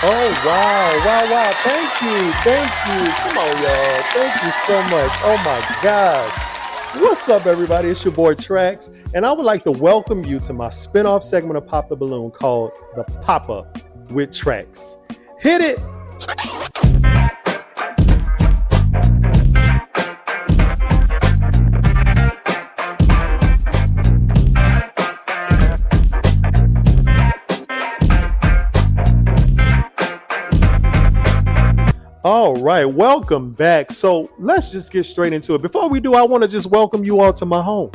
Oh, wow. Wow, wow. Thank you. Thank you. Come on, y'all. Thank you so much. Oh, my gosh. What's up, everybody? It's your boy Trackz, and I would like to welcome you to my spin-off segment of Pop the Balloon called The Pop-Up with Trackz. Hit it. All right, welcome back. So let's just get straight into it. Before we do, I want to just welcome you all to my home.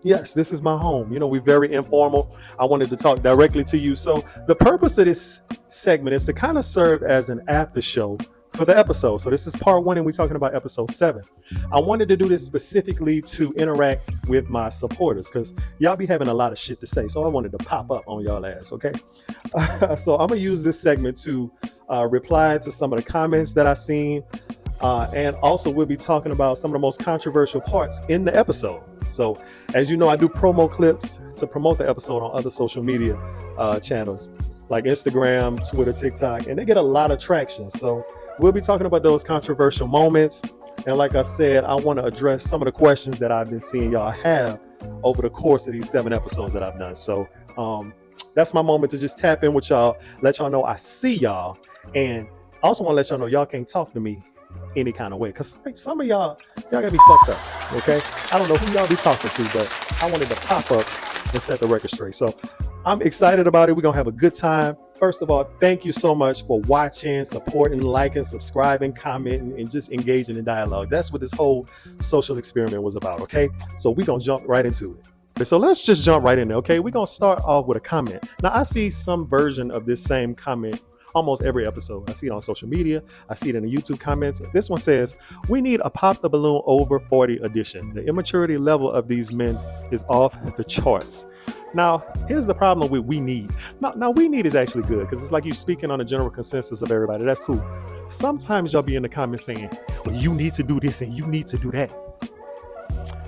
Yes, this is my home. You know, we're very informal. I wanted to talk directly to you. So the purpose of this segment is to kind of serve as an after show for the episode. So this is part 1, and we're talking about episode 7. I wanted to do this specifically to interact with my supporters because y'all be having a lot of shit to say. So I wanted to pop up on y'all ass, okay? So I'm going to use this segment to reply to some of the comments that I've seen. And also we'll be talking about some of the most controversial parts in the episode. So as you know, I do promo clips to promote the episode on other social media channels like Instagram, Twitter, TikTok, and they get a lot of traction. So we'll be talking about those controversial moments. And like I said, I want to address some of the questions that I've been seeing y'all have over the course of these 7 episodes that I've done. So that's my moment to just tap in with y'all, let y'all know I see y'all. And I also want to let y'all know y'all can't talk to me any kind of way, because some of y'all gotta be fucked up, okay? I don't know who y'all be talking to, but I wanted to pop up and set the record straight. So I'm excited about it. We're gonna have a good time. First of all, thank you so much for watching, supporting, liking, subscribing, commenting, and just engaging in dialogue. That's what this whole social experiment was about, okay? So we're gonna jump right into it. So let's just jump right in there, okay? We're gonna start off with a comment. Now, I see some version of this same comment almost every episode. I see it on social media. I see it in the YouTube comments. This one says, we need a Pop the Balloon over 40 edition. The immaturity level of these men is off the charts. Now, here's the problem with we need. Now we need is actually good because it's like you speaking on a general consensus of everybody. That's cool. Sometimes y'all be in the comments saying, well, you need to do this and you need to do that.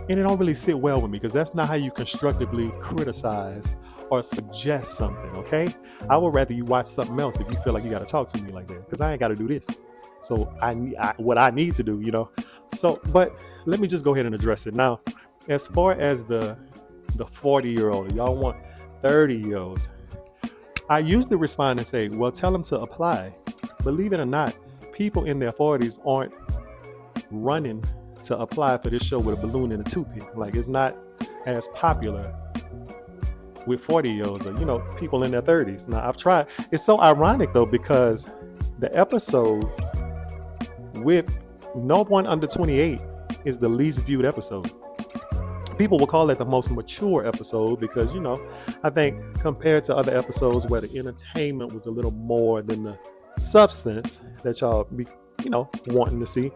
And it don't really sit well with me because that's not how you constructively criticize or suggest something, okay? I would rather you watch something else if you feel like you got to talk to me like that, because I ain't got to do this. So what I need to do, you know? So, but let me just go ahead and address it. Now, as far as the 40-year-old, y'all want 30-year-olds, I usually respond and say, well, tell them to apply. Believe it or not, people in their 40s aren't running to apply for this show with a balloon and a toothpick. Like, it's not as popular with 40-year-olds or, you know, people in their 30s. Now, I've tried. It's so ironic, though, because the episode with no one under 28 is the least viewed episode. People will call it the most mature episode because, you know, I think compared to other episodes where the entertainment was a little more than the substance that y'all be, you know, wanting to see,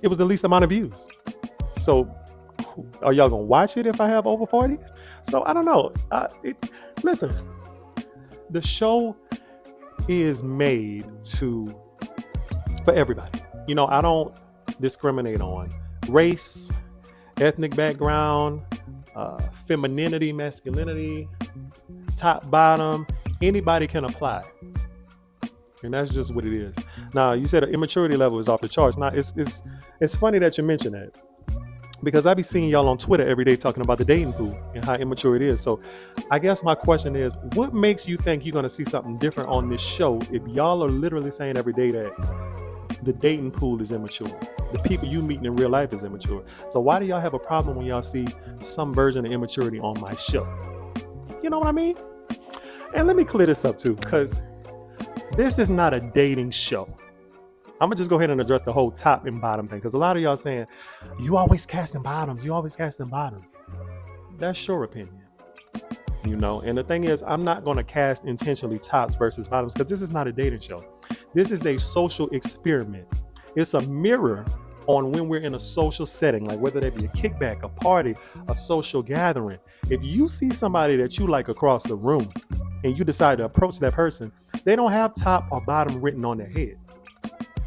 it was the least amount of views. So are y'all gonna watch it if I have over 40? So I don't know. Listen, the show is made for everybody. You know, I don't discriminate on race, ethnic background, femininity, masculinity, top, bottom. Anybody can apply. And that's just what it is. Now, you said the immaturity level is off the charts. Now, it's funny that you mention that, because I be seeing y'all on Twitter every day talking about the dating pool and how immature it is. So I guess my question is, what makes you think you're going to see something different on this show if y'all are literally saying every day that the dating pool is immature? The people you meet in real life is immature. So why do y'all have a problem when y'all see some version of immaturity on my show? You know what I mean? And let me clear this up too, because this is not a dating show. I'm going to just go ahead and address the whole top and bottom thing, because a lot of y'all saying, you always casting bottoms. You always casting bottoms. That's your opinion, you know? And the thing is, I'm not going to cast intentionally tops versus bottoms, because this is not a dating show. This is a social experiment. It's a mirror on when we're in a social setting, like whether that be a kickback, a party, a social gathering. If you see somebody that you like across the room and you decide to approach that person, they don't have top or bottom written on their head.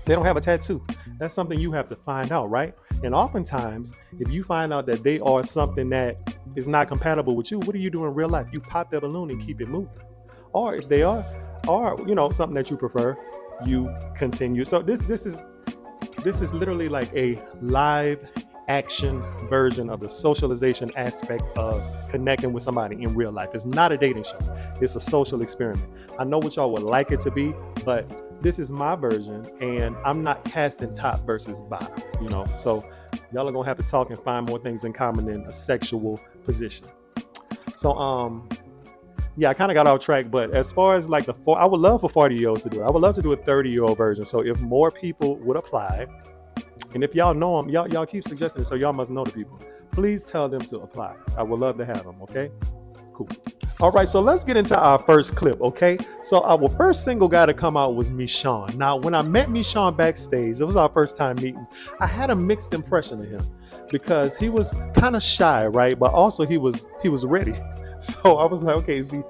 They don't have a tattoo. That's something you have to find out, right? And oftentimes, if you find out that they are something that is not compatible with you, what do you do in real life? You pop that balloon and keep it moving. or if they are, or something that you prefer, you continue. So this is literally like a live action version of the socialization aspect of connecting with somebody in real life. It's not a dating show. It's a social experiment. I know what y'all would like it to be, but this is my version, and I'm not casting top versus bottom, So y'all are gonna have to talk and find more things in common than a sexual position. So yeah, I kind of got off track, but as far as like I would love for 40-year-olds to do it. I would love to do a 30-year-old version. So if more people would apply, and if y'all know them, y'all keep suggesting it, so y'all must know the people. Please tell them to apply. I would love to have them. Okay, cool. All right, so let's get into our first clip. Okay, so our first single guy to come out was Mishan. Now, when I met Mishan backstage, it was our first time meeting. I had a mixed impression of him because he was kind of shy, right? But also he was ready. So I was like, okay, is he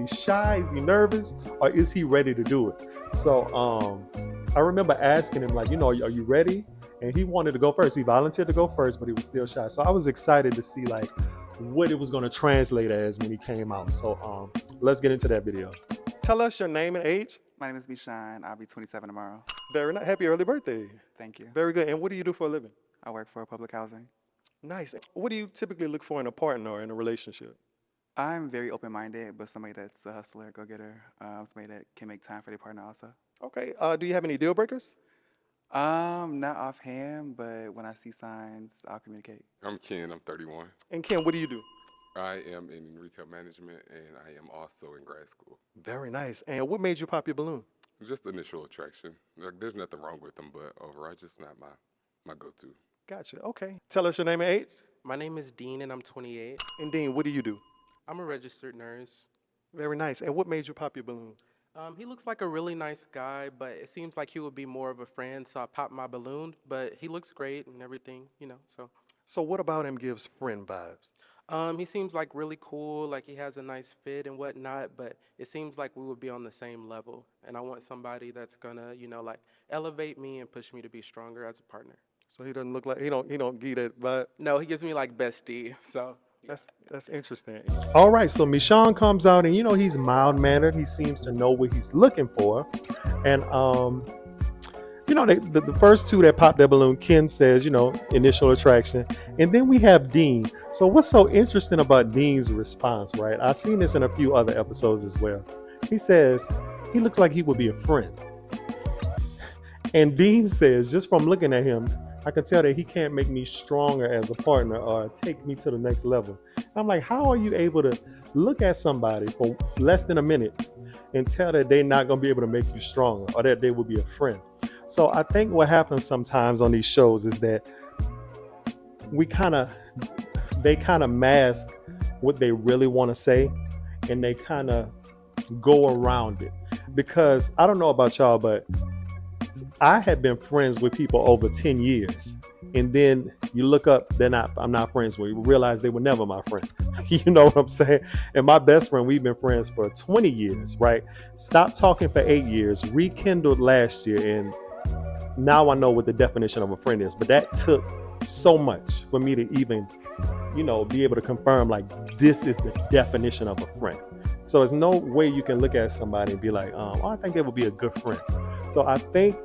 shy? Is he nervous? Or is he ready to do it? So I remember asking him, like, are you ready? And he wanted to go first. He volunteered to go first, but he was still shy. So I was excited to see like what it was going to translate as when he came out. So let's get into that video. Tell us your name and age. My name is Mishan. I'll be 27 tomorrow. Very nice. Happy early birthday. Thank you. Very good. And what do you do for a living? I work for public housing. Nice. What do you typically look for in a partner or in a relationship? I'm very open-minded, but somebody that's a hustler, go-getter, somebody that can make time for their partner also. Okay. Do you have any deal breakers? Not offhand, but when I see signs, I'll communicate. I'm Ken, I'm 31. And Ken, what do you do? I am in retail management and I am also in grad school. Very nice. And what made you pop your balloon? Just initial attraction. Like, there's nothing wrong with them, but overall, just not my go-to. Gotcha. Okay. Tell us your name and age. My name is Dean and I'm 28. And Dean, what do you do? I'm a registered nurse. Very nice. And what made you pop your balloon? He looks like a really nice guy, but it seems like he would be more of a friend, so I popped my balloon. But he looks great and everything, so. So what about him gives friend vibes? He seems like really cool, like he has a nice fit and whatnot, but it seems like we would be on the same level. And I want somebody that's gonna, like elevate me and push me to be stronger as a partner. So he doesn't look like he don't give that vibe. No, he gives me like bestie, so. That's interesting. All right, so Mishan comes out and he's mild-mannered. He seems to know what he's looking for. And the first two that popped their balloon, Ken says, initial attraction. And then we have Dean. So what's so interesting about Dean's response, right? I've seen this in a few other episodes as well. He says he looks like he would be a friend. And Dean says, just from looking at him, I can tell that he can't make me stronger as a partner or take me to the next level. I'm like, how are you able to look at somebody for less than a minute and tell that they're not going to be able to make you stronger or that they will be a friend? So I think what happens sometimes on these shows is that they kind of mask what they really want to say and they kind of go around it. Because I don't know about y'all, but I had been friends with people over 10 years. And then you look up, I'm not friends with. You realize they were never my friend. You know what I'm saying? And my best friend, we've been friends for 20 years, right? Stopped talking for 8 years, rekindled last year. And now I know what the definition of a friend is. But that took so much for me to even, be able to confirm like this is the definition of a friend. So there's no way you can look at somebody and be like, I think they would be a good friend. So I think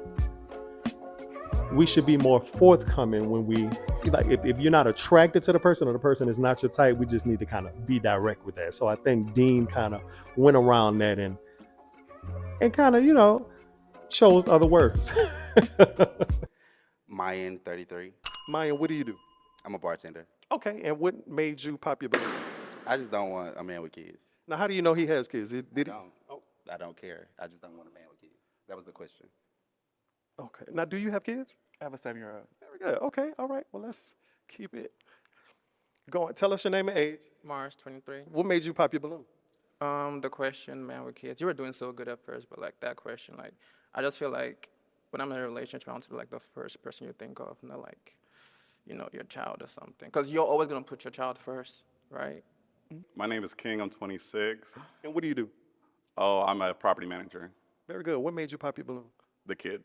we should be more forthcoming when we, like, if you're not attracted to the person or the person is not your type, we just need to kind of be direct with that. So I think Dean kind of went around that and kind of, chose other words. Mayan, 33. Mayan, what do you do? I'm a bartender. Okay, and what made you pop your balloon? I just don't want a man with kids. Now, how do you know he has kids? Did he? I don't care. I just don't want a man with kids. That was the question. Okay. Now, do you have kids? I have a 7-year-old. Very good. Okay. All right. Well, let's keep it going. Tell us your name and age. Mars, 23. What made you pop your balloon? The question, man, with kids. You were doing so good at first, but like that question, like I just feel like when I'm in a relationship, I want to be like the first person you think of, not like, your child or something. Because you're always gonna put your child first, right? My name is King. I'm 26. And what do you do? Oh, I'm a property manager. Very good. What made you pop your balloon? The kid.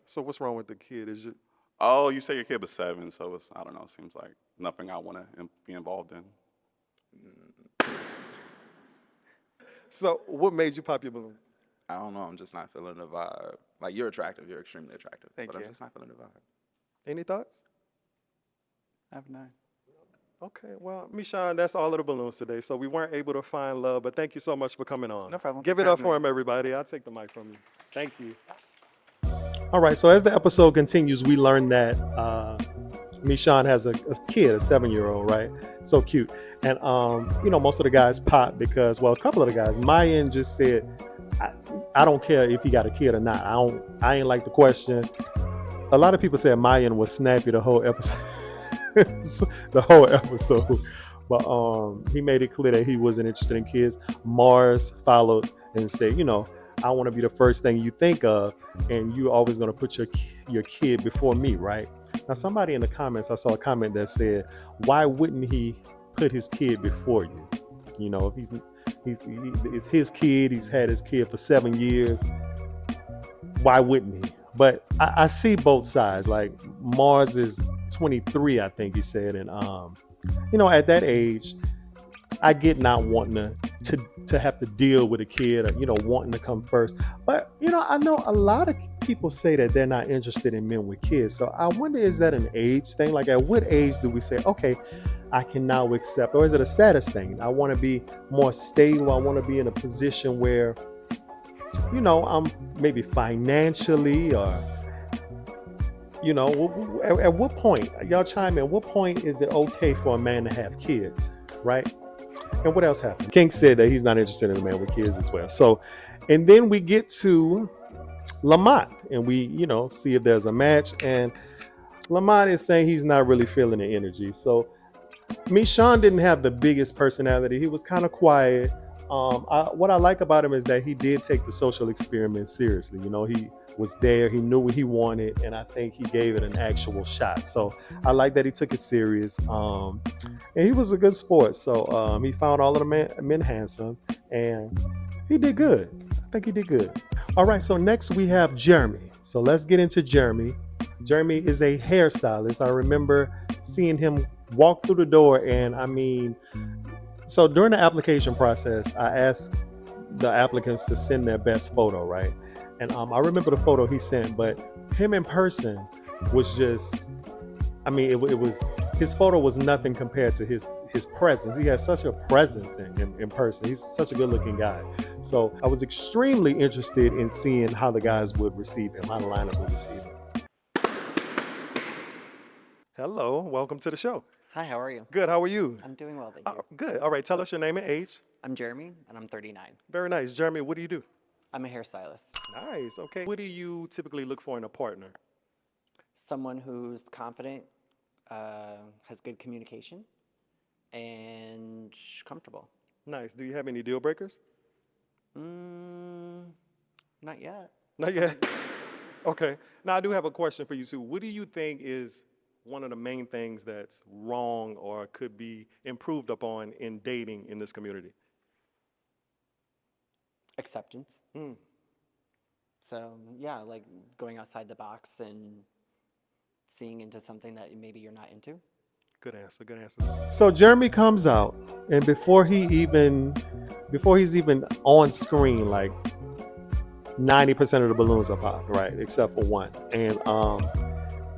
So what's wrong with the kid? Is it? Oh, you say your kid was 7, so it's, I don't know, seems like nothing I want to be involved in. So what made you pop your balloon? I don't know. I'm just not feeling the vibe. Like, you're attractive. You're extremely attractive. Thank but you. I'm just not feeling the vibe. Any thoughts? I have none. Okay, well, Mishan, that's all of the balloons today. So we weren't able to find love, but thank you so much for coming on. No problem. Give it For up having for me. him, everybody. I'll take the mic from you. Thank you. All right, so as the episode continues, we learn that Mishan has a kid, a 7-year-old, right? So cute. And, most of the guys pop because, well, a couple of the guys, Mayan just said, I don't care if he got a kid or not. I ain't like the question. A lot of people said Mayan was snappy the whole episode. But he made it clear that he wasn't interested in kids. Mars followed and said, I want to be the first thing you think of, and you're always going to put your kid before me, right? Now, somebody in the comments, I saw a comment that said, why wouldn't he put his kid before you? If it's his kid, he's had his kid for 7 years. Why wouldn't he? But I see both sides. Like, Mars is 23, I think he said. And, at that age, I get not wanting to have to deal with a kid or, wanting to come first. But, I know a lot of people say that they're not interested in men with kids. So I wonder, is that an age thing? Like, at what age do we say, okay, I can now accept? Or is it a status thing? I want to be more stable. I want to be in a position where, I'm maybe financially or, at what point, y'all chime in, what point is it okay for a man to have kids, right? And what else happened? King said that he's not interested in a man with kids as well. So, and then we get to Lamont and we, see if there's a match. And Lamont is saying he's not really feeling the energy. So, Mishan didn't have the biggest personality. He was kind of quiet. What I like about him is that he did take the social experiment seriously. He was there, he knew what he wanted, and I think he gave it an actual shot. So I like that he took it serious. And he was a good sport. So he found all of the men handsome, and he did good. I think he did good. All right, so next we have Jeremy. So let's get into Jeremy. Jeremy is a hairstylist. I remember seeing him walk through the door, and so during the application process, I asked the applicants to send their best photo, right? And I remember the photo he sent, but him in person was just, it was, his photo was nothing compared to his presence. He has such a presence in person. He's such a good looking guy. So I was extremely interested in seeing how the guys would receive him, how the lineup would receive him. Hello, welcome to the show. Hi, how are you? Good, how are you? I'm doing well, thank you. Good, all right, tell us your name and age. I'm Jeremy, and I'm 39. Very nice. Jeremy, what do you do? I'm a hairstylist. Nice, okay. What do you typically look for in a partner? Someone who's confident, has good communication, and comfortable. Nice. Do you have any deal breakers? Not yet. Not yet. Okay. Now, I do have a question for you, Sue. What do you think is one of the main things that's wrong or could be improved upon in dating in this community? Acceptance. So, yeah, like going outside the box and seeing into something that maybe you're not into. Good answer, good answer. So Jeremy comes out, and before he's even on screen, like 90% of the balloons are popped, right? Except for one. And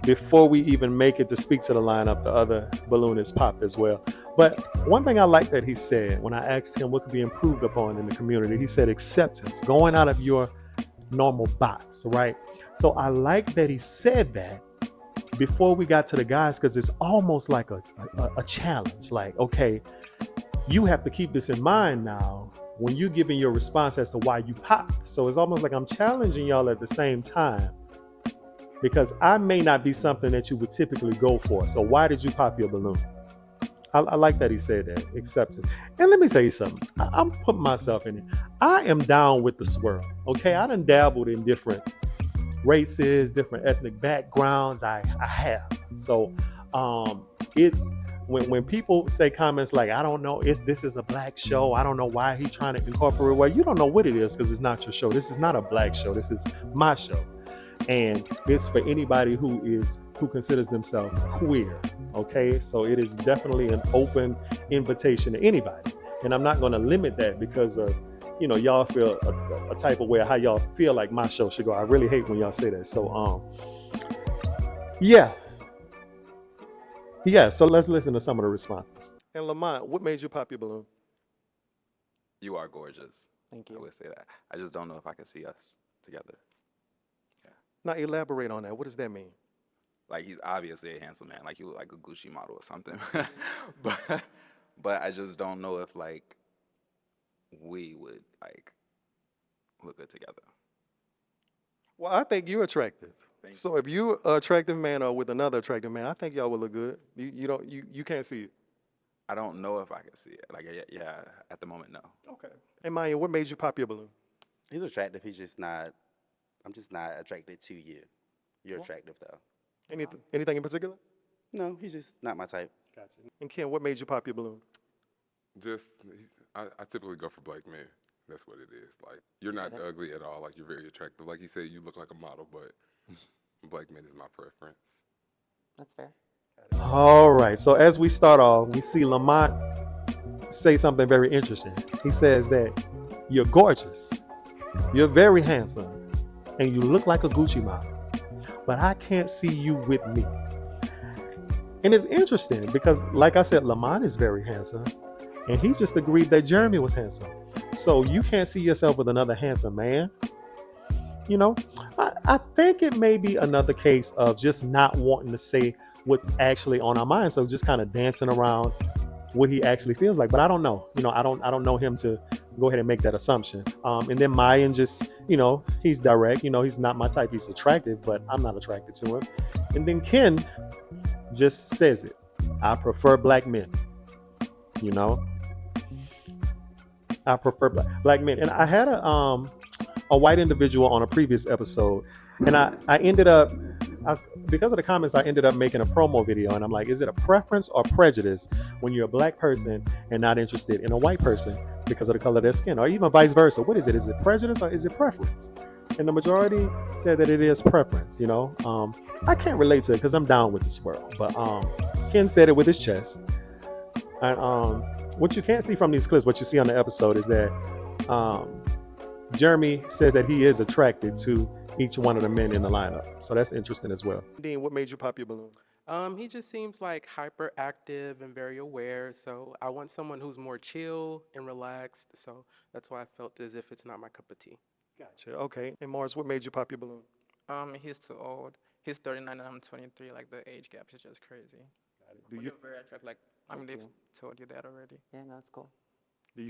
before we even make it to speak to the lineup, the other balloon is popped as well. But one thing I like that he said when I asked him what could be improved upon in the community, he said acceptance, going out of your normal box, right? So I like that he said that before we got to the guys, because it's almost like a challenge. Like, okay, you have to keep this in mind now when you're giving your response as to why you popped. So it's almost like I'm challenging y'all at the same time, because I may not be something that you would typically go for. So why did you pop your balloon? I like that he said that, acceptance. And let me tell you something. I'm putting myself in it. I am down with the swirl, okay? I done dabbled in different races, different ethnic backgrounds. I have. So it's when people say comments like, I don't know, this is a black show, I don't know why he's trying to incorporate, well, you don't know what it is because it's not your show. This is not a black show. This is my show. And it's for anybody who considers themselves queer, okay? So it is definitely an open invitation to anybody. And I'm not going to limit that because of y'all feel a type of way how y'all feel like my show should go. I really hate when y'all say that. So yeah. So let's listen to some of the responses. And Lamont, what made you pop your balloon? You are gorgeous. Thank I you. would say that. I just don't know if I could see us together. Now elaborate on that. What does that mean? Like, he's obviously a handsome man. Like, he look like a Gucci model or something. but I just don't know if, like, we would, like, look good together. Well, I think you're attractive. Thank So if you're an attractive man or with another attractive man, I think y'all will look good. You can't see it. I don't know if I could see it. Like, yeah, at the moment, no. Okay. And Maya, what made you pop your balloon? He's attractive. He's just not. I'm just not attracted to you. You're attractive though. Anything in particular? No, he's just not my type. Gotcha. And Ken, what made you pop your balloon? I typically go for black men. That's what it is. Like, you're not ugly at all. Like, you're very attractive. Like you said, you look like a model, but black men is my preference. That's fair. All right. So as we start off, we see Lamont say something very interesting. He says that you're gorgeous, you're very handsome, and you look like a Gucci model, but I can't see you with me. And it's interesting because, like I said, Lamont is very handsome, and he just agreed that Jeremy was handsome. So you can't see yourself with another handsome man. I think it may be another case of just not wanting to say what's actually on our mind. So just kind of dancing around what he actually feels like. But I don't know. I don't know him to go ahead and make that assumption. And then Mayan just, he's direct. He's not my type. He's attractive, but I'm not attracted to him. And then Ken just says it. I prefer black men. I prefer black men. And I had a white individual on a previous episode, and I ended up, because of the comments, I ended up making a promo video, and I'm like, is it a preference or prejudice when you're a black person and not interested in a white person because of the color of their skin, or even vice versa? What is it? Is it prejudice or is it preference? And the majority said that it is preference. I can't relate to it because I'm down with the swirl, but Ken said it with his chest. And what you can't see from these clips, what you see on the episode, is that Jeremy says that he is attracted to each one of the men in the lineup. So that's interesting as well. Dean, what made you pop your balloon? He just seems like hyperactive and very aware. So I want someone who's more chill and relaxed. So that's why I felt as if it's not my cup of tea. Gotcha. Okay. And Mars, what made you pop your balloon? He's too old. He's 39 and I'm 23. Like, the age gap is just crazy. Do But you you're very attractive. Like, I mean, they've told you that already. Yeah, no, that's cool.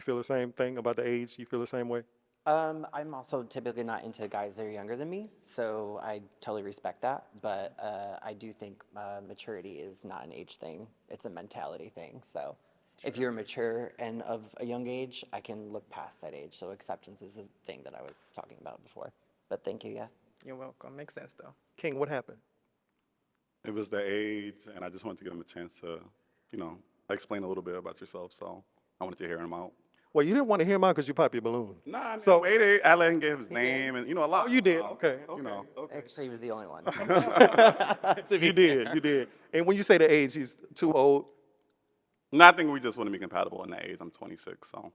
feel the same thing about the age? You feel the same way? I'm also typically not into guys that are younger than me, so I totally respect that. But I do think maturity is not an age thing; it's a mentality thing. So, if you're mature and of a young age, I can look past that age. So acceptance is a thing that I was talking about before. But thank you, yeah. You're welcome. Makes sense, though. King, what happened? It was the age, and I just wanted to give him a chance to, explain a little bit about yourself. So I wanted to hear him out. Well, you didn't want to hear him out because you popped your balloon. Nah, So- so waited. I let him get his name, and a lot. Oh, you did? so, Okay. Actually, he was the only one. You did. And when you say the age, he's too old. No, I think we just want to be compatible in that age. I'm 26, so.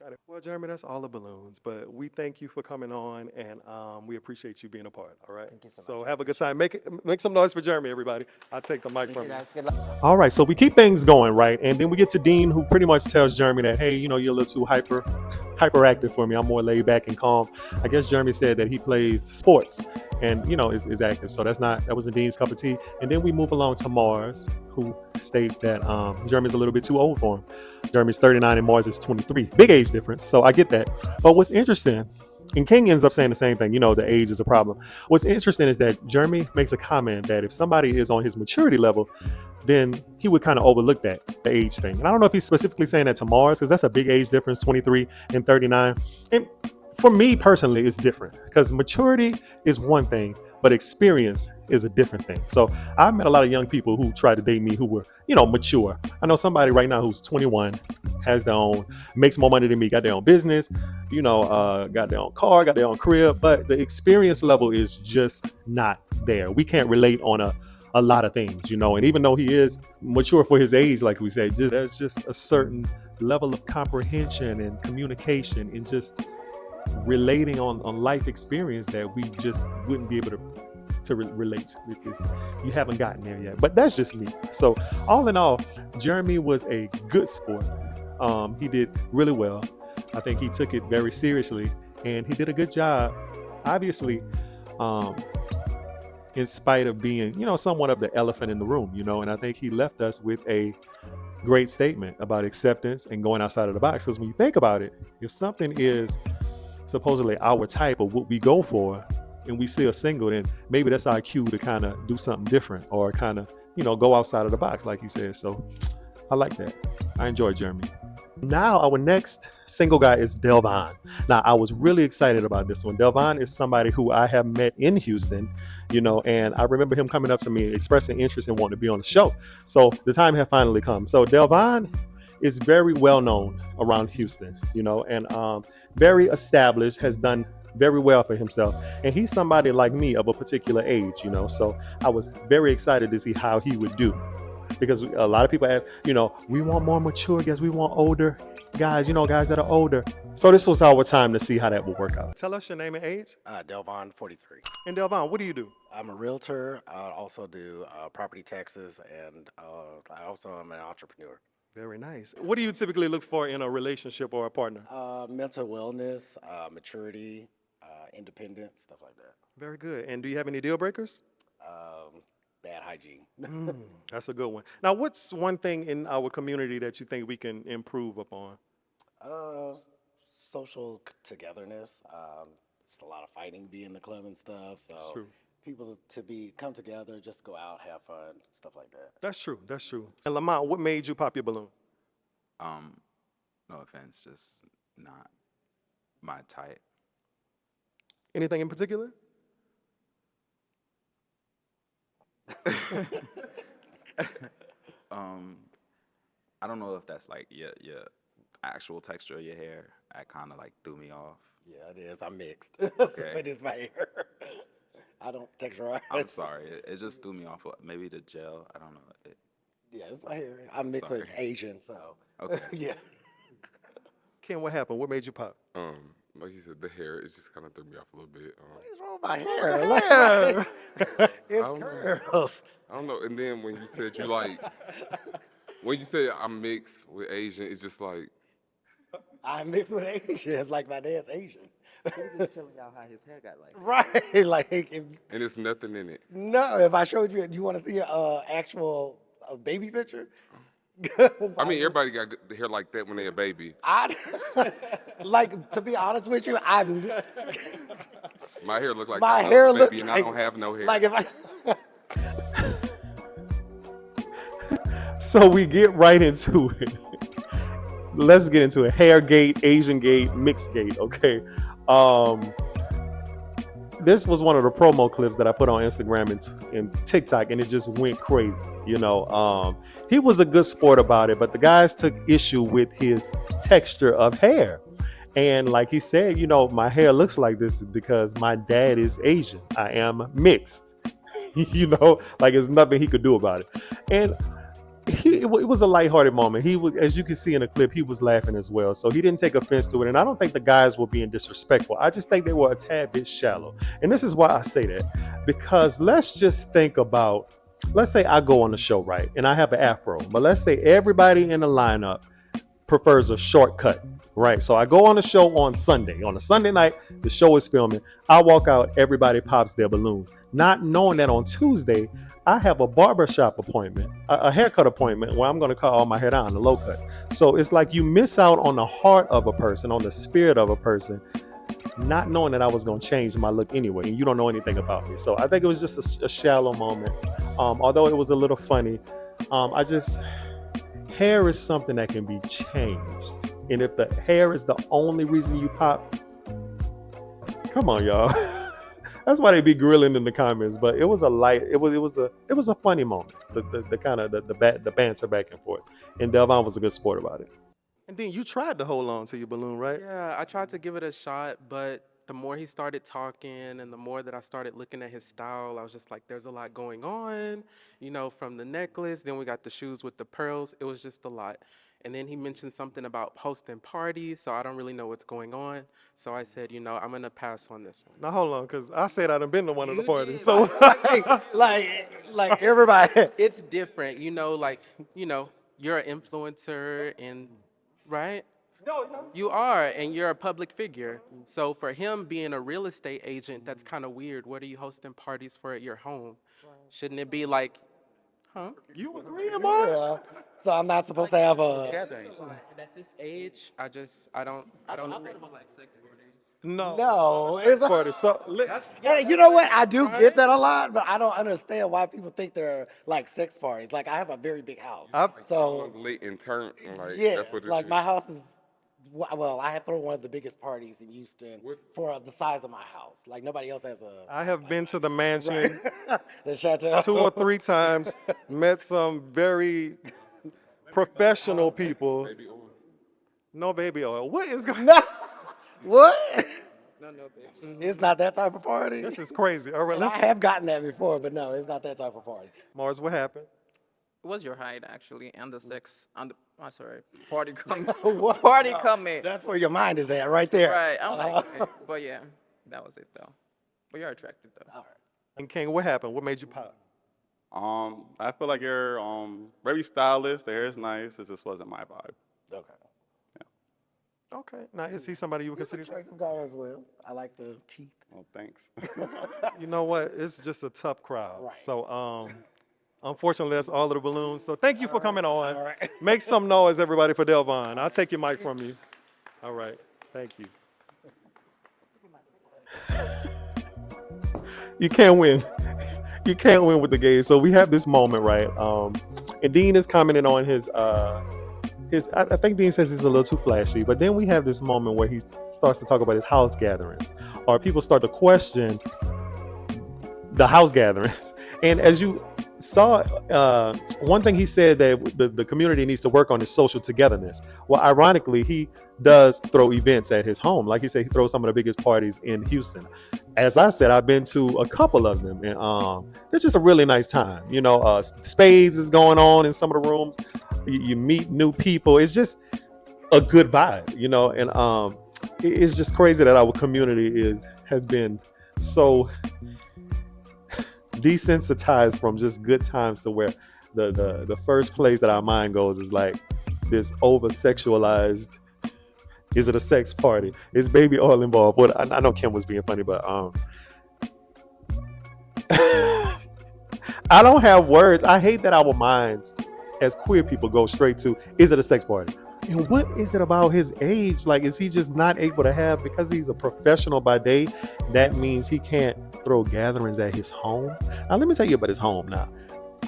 Got it. Well, Jeremy, that's all the balloons. But we thank you for coming on, and we appreciate you being a part. All right. Thank you so much. So have a good time. Make some noise for Jeremy, everybody. I'll take the mic Thank from you you. guys. Good luck. All right, so we keep things going, right? And then we get to Dean, who pretty much tells Jeremy that, hey, you're a little too hyperactive for me. I'm more laid back and calm. I guess Jeremy said that he plays sports and, is active. So that wasn't Dean's cup of tea. And then we move along to Mars, who states that Jeremy's a little bit too old for him. Jeremy's 39 and Mars is 23. Big age difference, so I get that. But what's interesting, and King ends up saying the same thing, the age is a problem. What's interesting is that Jeremy makes a comment that if somebody is on his maturity level, then he would kind of overlook the age thing. And I don't know if he's specifically saying that to Mars, because that's a big age difference, 23 and 39. And for me personally, it's different, because maturity is one thing, but experience is a different thing. So I've met a lot of young people who tried to date me who were, mature. I know somebody right now who's 21, has their own, makes more money than me, got their own business, got their own car, got their own crib, but the experience level is just not there. We can't relate on a lot of things, and even though he is mature for his age, like we said, there's just a certain level of comprehension and communication and just relating on life experience that we just wouldn't be able to relate to because you haven't gotten there yet. But that's just me. So all in all, Jeremy was a good sport. He did really well. I think he took it very seriously and he did a good job. Obviously, in spite of being, somewhat of the elephant in the room, and I think he left us with a great statement about acceptance and going outside of the box. Because when you think about it, if something is supposedly our type of what we go for and we still single, then maybe that's our cue to kind of do something different or kind of, go outside of the box, like he said. So I like that. I enjoy Jeremy. Now our next single guy is Delvon. Now I was really excited about this one. Delvon is somebody who I have met in Houston, and I remember him coming up to me expressing interest in wanting to be on the show. So the time had finally come. So Delvon is very well known around Houston, and very established, has done very well for himself. And he's somebody like me of a particular age, so I was very excited to see how he would do. Because a lot of people ask, we want more mature guys, we want older guys, guys that are older. So this was our time to see how that would work out. Tell us your name and age. Delvon, 43. And Delvon, what do you do? I'm a realtor. I also do property taxes, and I also am an entrepreneur. Very nice. What do you typically look for in a relationship or a partner? Mental wellness, maturity, independence, stuff like that. Very good. And do you have any deal breakers? Bad hygiene. That's a good one. Now, what's one thing in our community that you think we can improve upon? Social togetherness. It's a lot of fighting, be in the club and stuff. So True. people come together, just go out, have fun, stuff like that. That's true. That's true. And Lamont, what made you pop your balloon? No offense, just not my type. Anything in particular? I don't know if that's like your actual texture of your hair. That kind of like threw me off. Yeah, it is. I'm mixed. Okay. So it is my hair. I don't texturize. I'm sorry. It just threw me off. Maybe the gel. I don't know. Yeah, it's my hair. I'm mixed with Asian, so. Okay. Yeah. Ken, what happened? What made you pop? Like you said, the hair, it just kind of threw me off a little bit. What is wrong with my hair? It don't know. curls. I don't know. And then when you said when you said I'm mixed with Asian, it's just like, I'm mixed with Asian. It's like my dad's Asian. He was just telling y'all how his hair got like. Right. Like, and there's nothing in it. no, if I showed you, you want to see an actual baby picture? I mean, everybody got the hair like that when they're a baby. Like, to be honest with you, My hair look like my a hair baby, looks and like, I don't have no hair. like if I. So we get right into it. Let's get into it. Hair gate, Asian gate, mixed gate, okay? This was one of the promo clips that I put on Instagram and TikTok, and it just went crazy. He was a good sport about it, but the guys took issue with his texture of hair. And like he said, my hair looks like this because my dad is Asian. I am mixed. Like there's nothing he could do about it. And it was a lighthearted moment. He was, as you can see in the clip, he was laughing as well. So he didn't take offense to it. And I don't think the guys were being disrespectful. I just think they were a tad bit shallow. And this is why I say that. Because let's just think about, let's say I go on the show, right? And I have an afro. But let's say everybody in the lineup prefers a shortcut, right? So I go on the show on Sunday. On a Sunday night, the show is filming. I walk out, everybody pops their balloons. Not knowing that on Tuesday, I have a barbershop appointment, a haircut appointment where I'm going to cut all my hair down, the low cut. So it's like you miss out on the heart of a person, on the spirit of a person, not knowing that I was going to change my look anyway, and you don't know anything about me. So I think it was just a shallow moment. Although it was a little funny, hair is something that can be changed. And if the hair is the only reason you pop, come on, y'all. That's why they be grilling in the comments. But it was it was a funny moment. The kind of the banter back and forth. And Delvon was a good sport about it. And then you tried to hold on to your balloon, right? Yeah, I tried to give it a shot, but the more he started talking and the more that I started looking at his style, I was just like, there's a lot going on, from the necklace. Then we got the shoes with the pearls. It was just a lot. And then he mentioned something about hosting parties, so I don't really know what's going on. So I said, I'm going to pass on this one. Now hold on, because I said I done been to one of the You parties. did. So like everybody. It's different, you're an influencer and, right? no, no. You are, and you're a public figure. So for him being a real estate agent, that's kind of weird. What are you hosting parties for at your home? Shouldn't it be like, huh? You agreeing, Mars? Yeah. So I'm not supposed to have a. Gatherings. And at this age, I don't agree. No, Sex it's party. So and you know what? I do get that a lot, but I don't understand why people think they're like sex parties. Like I have a very big house, so Late in turn, like yes, that's what it like is. my house is. Well, I had thrown one of the biggest parties in Houston for the size of my house. Like nobody else has a. I have been to the mansion The chateau. 2 or 3 times, met some very professional people. Baby oil. No baby oil. What is going on? What? No, babe. It's not that type of party. This is crazy. All right, And I let's. have gotten that before, but no, it's not that type of party. Mars, what happened? It was your height actually, and the sex, and the, party coming. What? Party coming. That's where your mind is at, right there. Right. I'm like, okay. But yeah, that was it though. But you're attractive though. And King, what happened? What made you pop? I feel like you're very stylish. The hair is nice. It just wasn't my vibe. Okay. Okay. Now, is he somebody you would He's an consider? attractive guy as well. I like the teeth. Well, thanks. You know what? It's just a tough crowd. Right. So, unfortunately, that's all of the balloons. So thank you for coming on. All right. Make some noise, everybody, for Delvon. I'll take your mic from you. All right. Thank you. You can't win. You can't win with the gays. So we have this moment, right? And Dean is commenting on his I think Dean says he's a little too flashy, but then we have this moment where he starts to talk about his house gatherings, or people start to question the house gatherings. And as you saw, one thing he said that the community needs to work on is social togetherness. Well, ironically, he does throw events at his home. Like he said, he throws some of the biggest parties in Houston. As I said, I've been to a couple of them, and it's just a really nice time. Spades is going on in some of the rooms. You meet new people. It's just a good vibe, and it's just crazy that our community has been so desensitized from just good times to where the first place that our mind goes is like this over sexualized. Is it a sex party? Is baby oil involved? What I know Kim was being funny, but I don't have words. I hate that our minds as queer people go straight to, is it a sex party? And what is it about his age? Like, is he just not able to have, because he's a professional by day, that means he can't throw gatherings at his home? Now, let me tell you about his home now.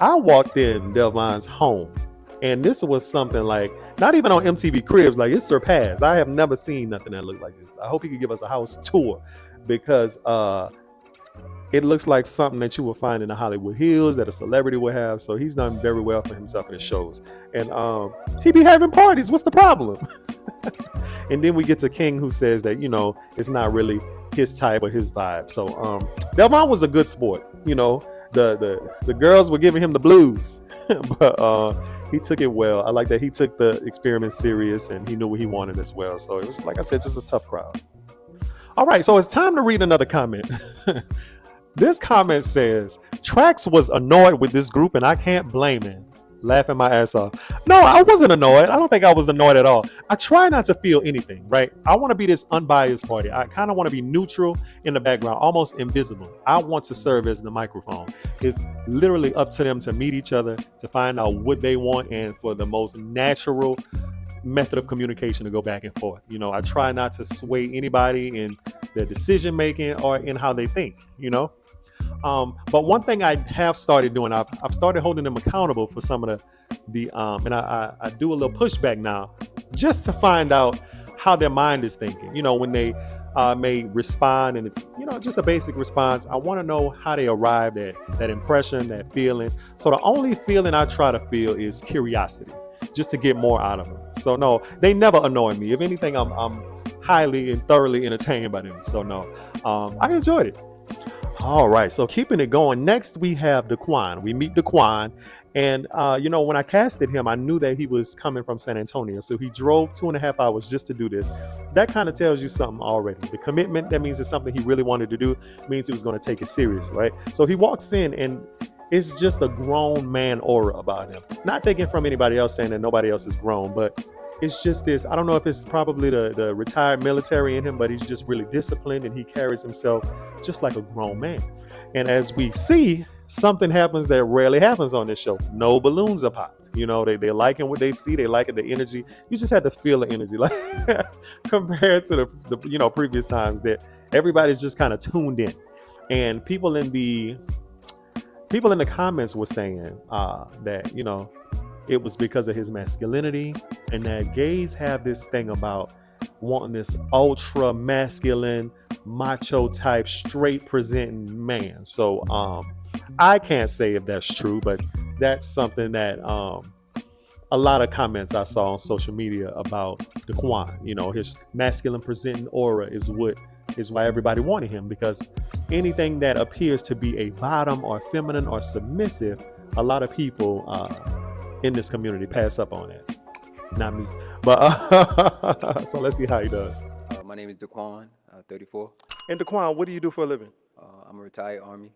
I walked in Delvon's home, and this was something like, not even on MTV Cribs, like it surpassed. I have never seen nothing that looked like this. I hope he could give us a house tour, because it looks like something that you will find in the Hollywood Hills that a celebrity would have. So he's done very well for himself in his shows. And he be having parties. What's the problem? And then we get to King, who says that, it's not really his type or his vibe. So Delvon was a good sport. The girls were giving him the blues, but he took it well. I like that he took the experiment serious, and he knew what he wanted as well. So it was, like I said, just a tough crowd. All right, so it's time to read another comment. This comment says, Trackz was annoyed with this group, and I can't blame him. Laughing my ass off. No, I wasn't annoyed. I don't think I was annoyed at all. I try not to feel anything, right? I want to be this unbiased party. I kind of want to be neutral in the background, almost invisible. I want to serve as the microphone. It's literally up to them to meet each other, to find out what they want, and for the most natural method of communication to go back and forth. I try not to sway anybody in their decision making or in how they think, But one thing I have started doing, I've started holding them accountable for some of the and I do a little pushback now, just to find out how their mind is thinking. When they may respond, and it's just a basic response. I want to know how they arrived at that impression, that feeling. So the only feeling I try to feel is curiosity, just to get more out of them. So no, they never annoy me. If anything, I'm highly and thoroughly entertained by them. So no, I enjoyed it. All right, so keeping it going. Next, we have Dcoin. We meet Dcoin, and when I casted him, I knew that he was coming from San Antonio, so he drove 2.5 hours just to do this. That kind of tells you something already. The commitment, that means it's something he really wanted to do, means he was going to take it serious, right? So he walks in, and it's just a grown man aura about him. Not taken from anybody else saying that nobody else is grown, but it's just this. I don't know if it's probably the retired military in him, but he's just really disciplined and he carries himself just like a grown man. And as we see, something happens that rarely happens on this show. No balloons are popped. They liking what they see. They liking the energy. You just had to feel the energy, like compared to the previous times that everybody's just kind of tuned in. And people in the comments were saying that it was because of his masculinity, and that gays have this thing about wanting this ultra masculine, macho type, straight presenting man. So I can't say if that's true, but that's something that a lot of comments I saw on social media about Dcoin. His masculine presenting aura is why everybody wanted him, because anything that appears to be a bottom or feminine or submissive, a lot of people in this community pass up on that. Not me, but so let's see how he does. My name is Dcoin, 34. And Dcoin, what do you do for a living? I'm a retired Army.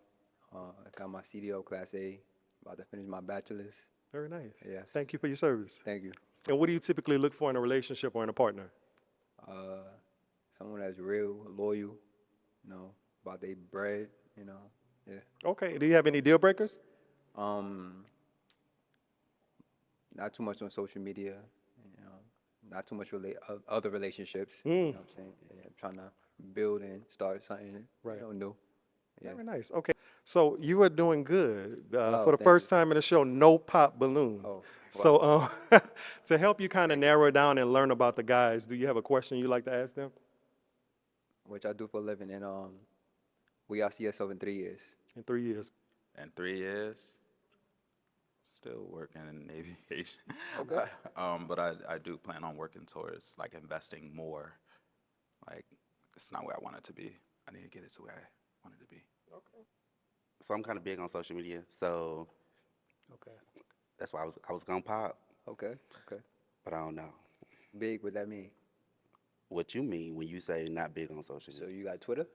I got my CDO Class A, about to finish my bachelor's. Very nice. Yes. Thank you for your service. Thank you. And what do you typically look for in a relationship or in a partner? Someone that's real, loyal, about their bread, yeah. Okay. Do you have any deal breakers? Not too much on social media, not too much other relationships. Mm. You know what I'm saying? Yeah, I'm trying to build and start something new. Yeah. Very nice. Okay. So you are doing good. Oh, For the thank first time in the show, no pop balloons. Oh, wow. So to help you kind of narrow it down and learn about the guys, do you have a question you'd like to ask them? Which I do for a living, and we all see ourselves in 3 years. In 3 years. In 3 years, still working in aviation. Okay. But I do plan on working towards like investing more. Like it's not where I want it to be. I need to get it to where I want it to be. Okay. So I'm kind of big on social media, so Okay. that's why I was gonna pop, Okay. but I don't know Big, what that mean? what you mean when you say not big on social So media. you got Twitter?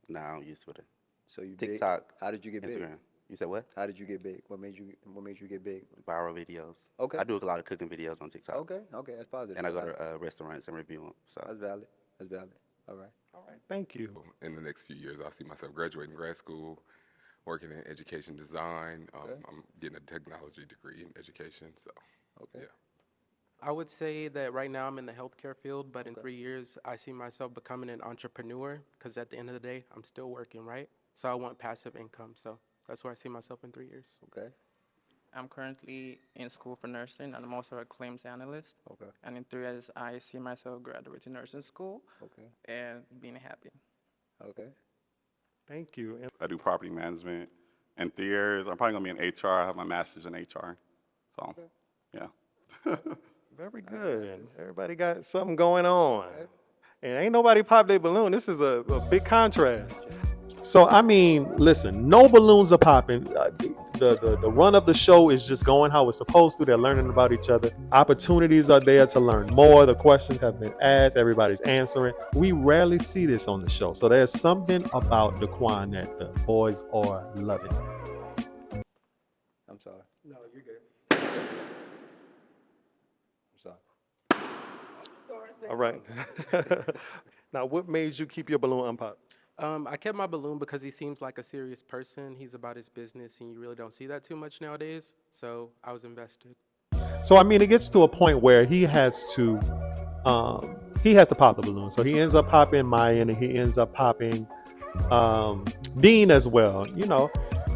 No, I don't use Twitter, So you TikTok, big? How did you get big? Instagram. You said what? How did you get big? What made you get big? Viral videos. Okay. I do a lot of cooking videos on TikTok, Okay, that's positive. and I go to restaurants and review them. So That's valid. All right. All right. Thank you. In the next few years, I see myself graduating grad school, working in education design. Okay. I'm getting a technology degree in education. So, Okay. yeah. I would say that right now I'm in the healthcare field, but in 3 years, I see myself becoming an entrepreneur, because at the end of the day, I'm still working, right? So I want passive income. So that's where I see myself in 3 years. Okay. I'm currently in school for nursing, and I'm also a claims analyst. Okay. And in 3 years, I see myself graduating nursing school Okay. and being happy. Okay. Thank you. And I do property management. In 3 years, I'm probably gonna be in HR. I have my master's in HR. So, yeah. very good. Everybody got something going on. And ain't nobody pop their balloon. This is a big contrast. So, I mean, listen, no balloons are popping. The run of the show is just going how it's supposed to. They're learning about each other. Opportunities are there to learn more. The questions have been asked. Everybody's answering. We rarely see this on the show. So there's something about Dcoin that the boys are loving. I'm sorry. No, you're good. I'm sorry. All right. Now, what made you keep your balloon unpopped? I kept my balloon because he seems like a serious person. He's about his business, and you really don't see that too much nowadays. So I was invested. So, I mean, it gets to a point where he has to pop the balloon. So he ends up popping Mayan, and he ends up popping Dean as well,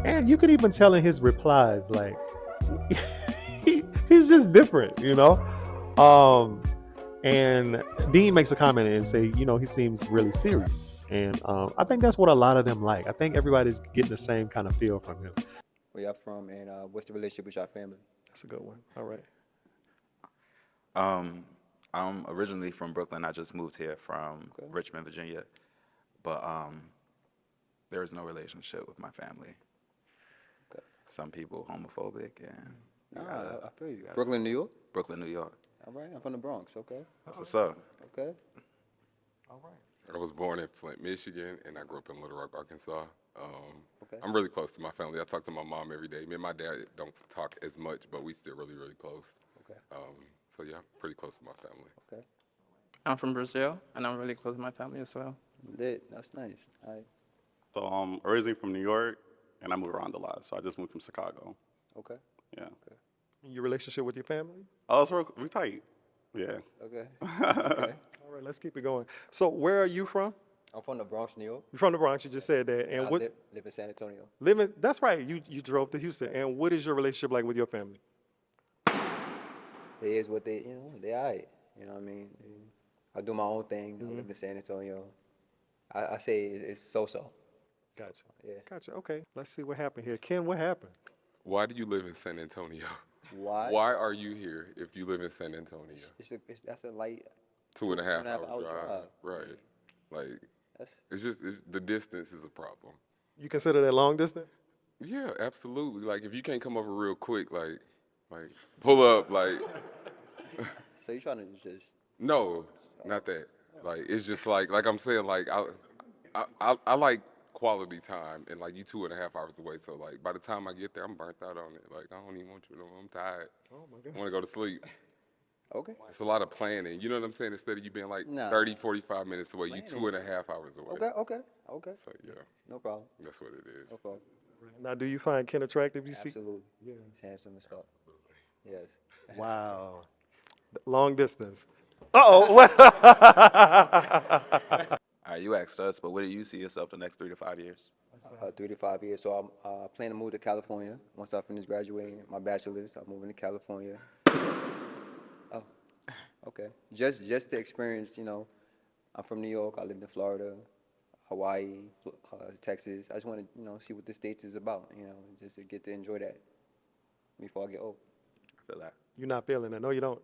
and you could even tell in his replies, like, he's just different, and Dean makes a comment and say, he seems really serious. And I think that's what a lot of them like. I think everybody's getting the same kind of feel from him. Where y'all from, and what's the relationship with your family? That's a good one. All right. I'm originally from Brooklyn. I just moved here from Richmond, Virginia. But there is no relationship with my family. Okay. Some people homophobic, and you gotta- I feel you. gotta- Brooklyn, New York? Brooklyn, New York. All right, I'm from the Bronx, okay. That's what's up. Okay. I was born in Flint, Michigan, and I grew up in Little Rock, Arkansas. Okay. I'm really close to my family. I talk to my mom every day. Me and my dad don't talk as much, but we still really, really close. Okay. So yeah, pretty close to my family. Okay. I'm from Brazil, and I'm really close to my family as well. Lit. That's nice. All right. So I'm originally from New York, and I move around a lot. So I just moved from Chicago. Okay. Yeah. Your relationship with your family? Oh, we tight. Yeah. Okay. Okay. All right, let's keep it going. So where are you from? I'm from the Bronx, New York. You're from the Bronx, you just said that. And I what live in San Antonio. living that's right, you drove to Houston. And what is your relationship like with your family? They is what they, they all right. You know what I mean? I do my own thing. I live in San Antonio. I say it's so-so. Gotcha. Yeah. Gotcha. Okay. Let's see what happened here. Ken, what happened? Why do you live in San Antonio? Why? Why are you here if you live in San Antonio? That's a light. 2.5 hour hour drive. drive. Right. Like, That's the distance is a problem. You consider that long distance? Yeah, absolutely. Like, if you can't come over real quick, like pull up, like, so you trying to just no, not that. Like, it's just like I'm saying, like, I like quality time, and like you 2.5 hours away. So like by the time I get there, I'm burnt out on it. Like I don't even want you to know. I'm tired. Oh my God. I want to go to sleep. okay. It's a lot of planning. You know what I'm saying? Instead of you being like Nah. 30, 45 minutes away, Planning. you 2.5 hours away. Okay. So yeah, No problem. that's what it is. No problem. Now, do you find Ken attractive? You see? Absolutely. Yeah. He's handsome as fuck. Yes. Wow. Long distance. Uh-oh. All right, you asked us, but where do you see yourself the next 3 to 5 years? 3 to 5 years. So I'm planning to move to California. Once I finish graduating my bachelor's, I'm moving to California. Oh, okay. Just to experience, I'm from New York. I lived in Florida, Hawaii, Texas. I just want to, see what the States is about, just to get to enjoy that before I get old. I feel that. You're not feeling it. No, you don't.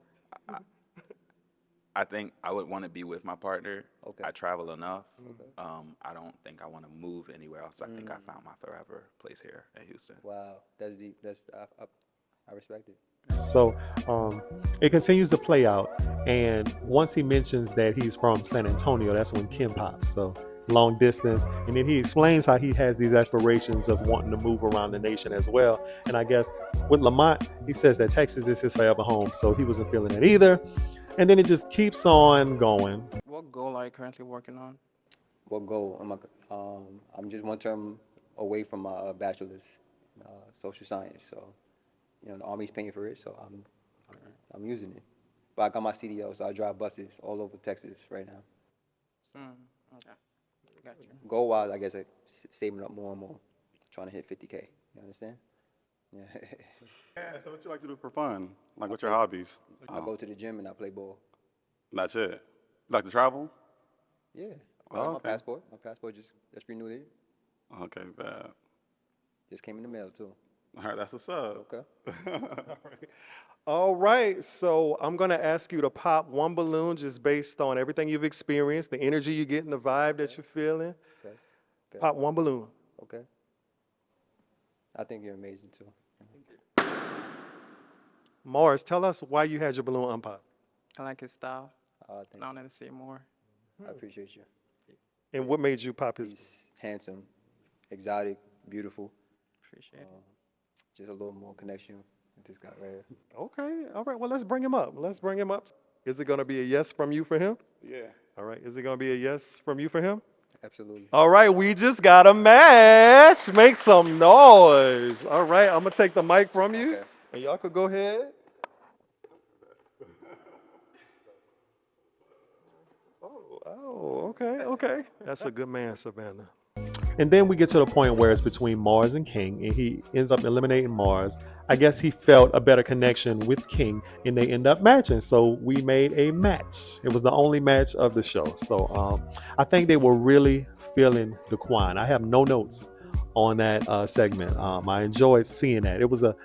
I think I would want to be with my partner. Okay. I travel enough. Okay. I don't think I want to move anywhere else. I think I found my forever place here in Houston. Wow, that's deep. I respect it. So it continues to play out. And once he mentions that he's from San Antonio, that's when Ken pops. So long distance. And then he explains how he has these aspirations of wanting to move around the nation as well. And I guess with Lamont, he says that Texas is his forever home. So he wasn't feeling it either. And then it just keeps on going. What goal are you currently working on? What goal? I'm just one term away from my bachelor's, social science. So, the Army's paying for it, so I'm using it. But I got my CDL, so I drive buses all over Texas right now. Okay. Gotcha. Goal-wise, I guess saving up more and more, trying to hit 50K. You understand? Yeah. Yeah, so what you like to do for fun? Like, what's your hobbies? I go to the gym and I play ball. That's it. You like to travel? Yeah. Oh, okay. My passport just renewed it. Okay, bad. Just came in the mail too. All right, that's what's up. Okay. All right. So I'm going to ask you to pop one balloon just based on everything you've experienced, the energy you get and the vibe that you're feeling. Okay. Pop one balloon. Okay. I think you're amazing too. Mars, tell us why you had your balloon unpop. I like his style. Thank I wanted to see more. you. I appreciate you. And what made you pop his? He's handsome, exotic, beautiful. Appreciate it. Just a little more connection with this guy right here. Okay. All right. Well, let's bring him up. Is it going to be a yes from you for him? Yeah. All right. Is it going to be a yes from you for him? Absolutely. All right. We just got a match. Make some noise. All right. I'm going to take the mic from you. Okay. And y'all could go ahead. Oh, okay. That's a good man, Savannah. And then we get to the point where it's between Mars and King, and he ends up eliminating Mars. I guess he felt a better connection with King, and they end up matching. So we made a match. It was the only match of the show. So I think they were really feeling Dcoin. I have no notes on that segment. I enjoyed seeing that. It was a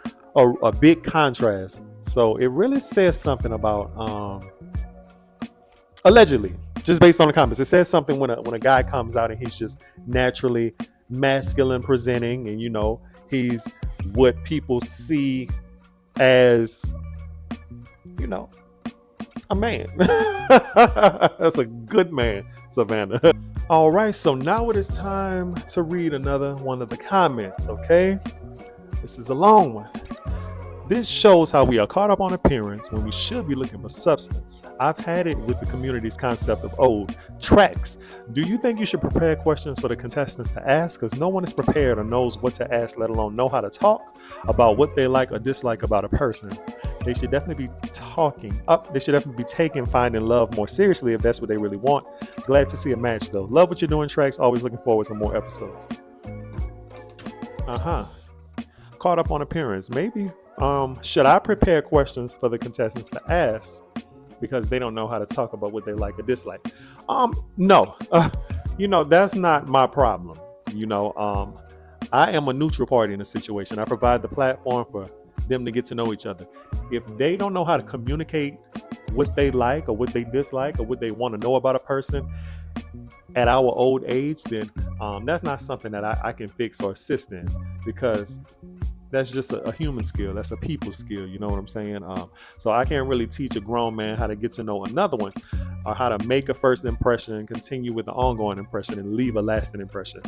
big contrast. So it really says something about Allegedly, just based on the comments. It says something when a guy comes out and he's just naturally masculine presenting, and he's what people see as a man. That's a good man, Savannah. All right, so now it is time to read another one of the comments, okay? This is a long one. This shows how we are caught up on appearance when we should be looking for substance. I've had it with the community's concept of old Trackz. Do you think you should prepare questions for the contestants to ask? Because no one is prepared or knows what to ask, let alone know how to talk about what they like or dislike about a person. They should definitely be taking finding love more seriously if that's what they really want. Glad to see a match though. Love what you're doing, Trackz. Always looking forward to more episodes. Caught up on appearance. Maybe should I prepare questions for the contestants to ask because they don't know how to talk about what they like or dislike? No. That's not my problem. I am a neutral party in a situation. I provide the platform for them to get to know each other. If they don't know how to communicate what they like or what they dislike or what they want to know about a person at our old age, then that's not something that I can fix or assist in, because that's just a human skill. That's a people skill. You know what I'm saying? So I can't really teach a grown man how to get to know another one, or how to make a first impression and continue with the ongoing impression and leave a lasting impression.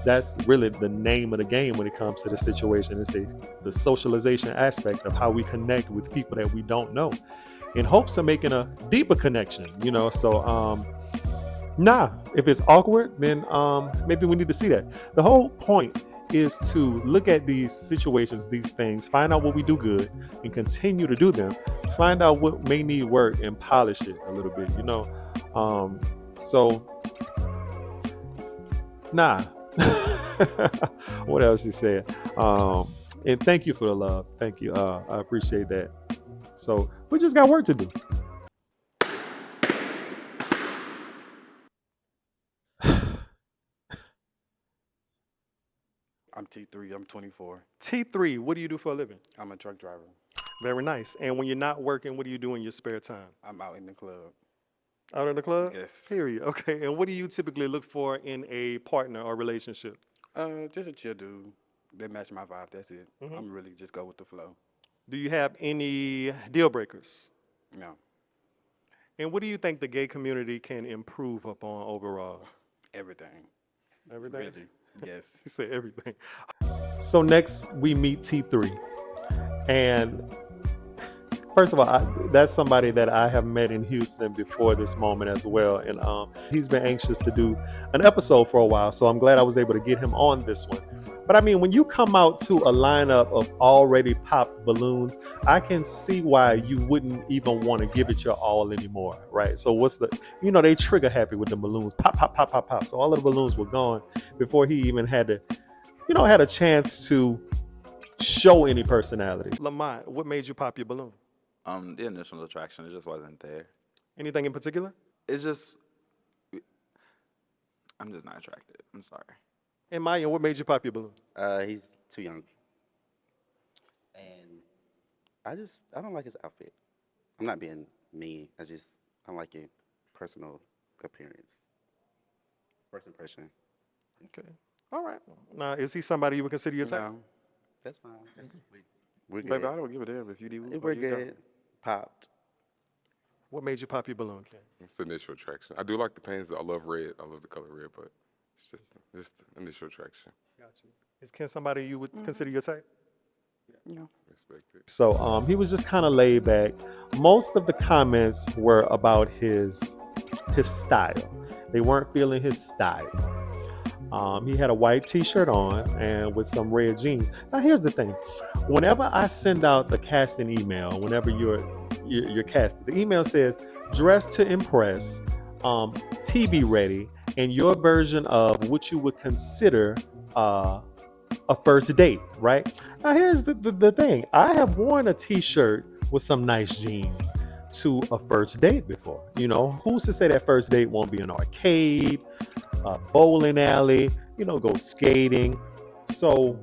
That's really the name of the game when it comes to the situation. It's the socialization aspect of how we connect with people that we don't know in hopes of making a deeper connection, So, if it's awkward, then maybe we need to see that. The whole point is to look at these situations, these things, find out what we do good and continue to do them, find out what may need work and polish it a little bit, What else you said? And thank you for the love. Thank you. I appreciate that. So we just got work to do. I'm T3. I'm 24. T3, what do you do for a living? I'm a truck driver. Very nice. And when you're not working, what do you do in your spare time? I'm out in the club. Out in the club? Yes. Period. Okay. And what do you typically look for in a partner or relationship? Just a chill dude. They match my vibe. That's it. I'm really just go with the flow. Do you have any deal breakers? No. And what do you think the gay community can improve upon overall? Everything. Everything? Really. Yes. You said everything. So next we meet T3. And first of all, that's somebody that I have met in Houston before this moment as well. And he's been anxious to do an episode for a while. So I'm glad I was able to get him on this one. But I mean, when you come out to a lineup of already popped balloons, I can see why you wouldn't even want to give it your all anymore, right? So they trigger happy with the balloons, pop, pop, pop, pop, pop. So all of the balloons were gone before he even had a chance to show any personality. Lamont, what made you pop your balloon? The initial attraction, it just wasn't there. Anything in particular? I'm just not attracted. I'm sorry. And Maya, what made you pop your balloon? He's too young. And I don't like his outfit. I'm not being mean. I don't like your personal appearance. First impression. Okay. All right. Now, is he somebody you would consider your type? No. That's fine. We're good. Baby, I don't give a damn if you do. We're good. Popped. What made you pop your balloon, Ken? It's initial attraction. I do like the pants. I love red. I love the color red, but it's just initial attraction. Got you. Is Ken somebody you would consider your type? Yeah. Respect it. So he was just kind of laid back. Most of the comments were about his style. They weren't feeling his style. He had a white t-shirt on and with some red jeans. Now here's the thing. Whenever I send out the casting email, whenever you're casted, the email says dress to impress, TV ready, and your version of what you would consider a first date, right? Now here's the thing. I have worn a t-shirt with some nice jeans to a first date before. Who's to say that first date won't be an arcade, a bowling alley, go skating. So,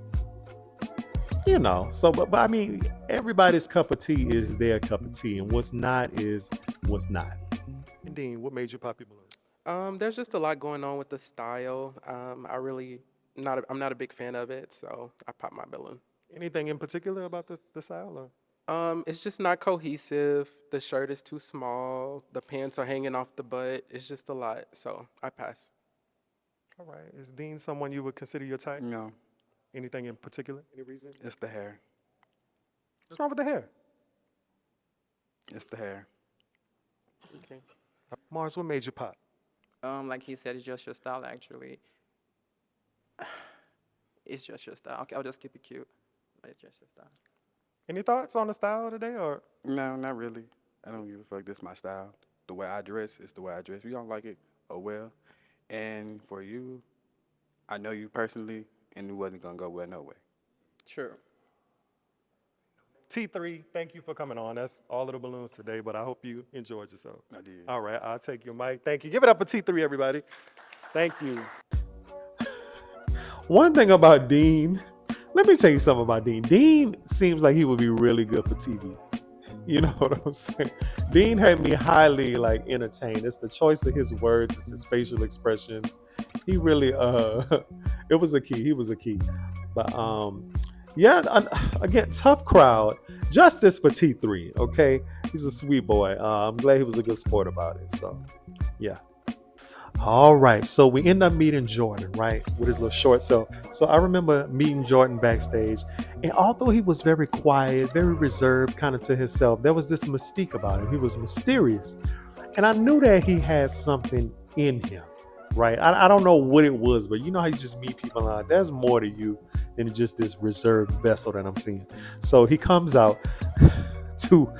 but I mean, everybody's cup of tea is their cup of tea, and what's not is what's not. And Dean, what made you pop your balloon? There's just a lot going on with the style. I'm not a big fan of it, so I popped my balloon. Anything in particular about the style? Or? It's just not cohesive. The shirt is too small. The pants are hanging off the butt. It's just a lot, so I pass. All right. Is Dean someone you would consider your type? No, Anything in particular? Any reason? it's the hair. What's wrong with the hair? It's the hair. Okay. Mars, what made you pop? Like he said, it's just your style, actually. It's just your style. Okay, I'll just keep it cute. But it's just your style. Any thoughts on the style today, or? No, not really. I don't give a fuck. This is my style. The way I dress is the way I dress. If you don't like it, oh well. And for you, I know you personally, and it wasn't gonna go well no way. Sure. T3, thank you for coming on. That's all of the balloons today, but I hope you enjoyed yourself. I did. All right, I'll take your mic. Thank you. Give it up for T3, everybody. Thank you. One thing about Dean, let me tell you something about Dean. Dean seems like he would be really good for TV. You know what I'm saying? Dean had me highly entertained. It's the choice of his words, it's his facial expressions. He really it was a key. He was a key. But yeah, again, tough crowd. Justice for T3, okay? He's a sweet boy. I'm glad he was a good sport about it. So, yeah. All right, so we end up meeting Jordan, right, with his little short self. So I remember meeting Jordan backstage, and although he was very quiet, very reserved, kind of to himself, there was this mystique about him. He was mysterious, and I knew that he had something in him, right? I don't know what it was, but you know how you just meet people and there's more to you than just this reserved vessel that I'm seeing. So he comes out to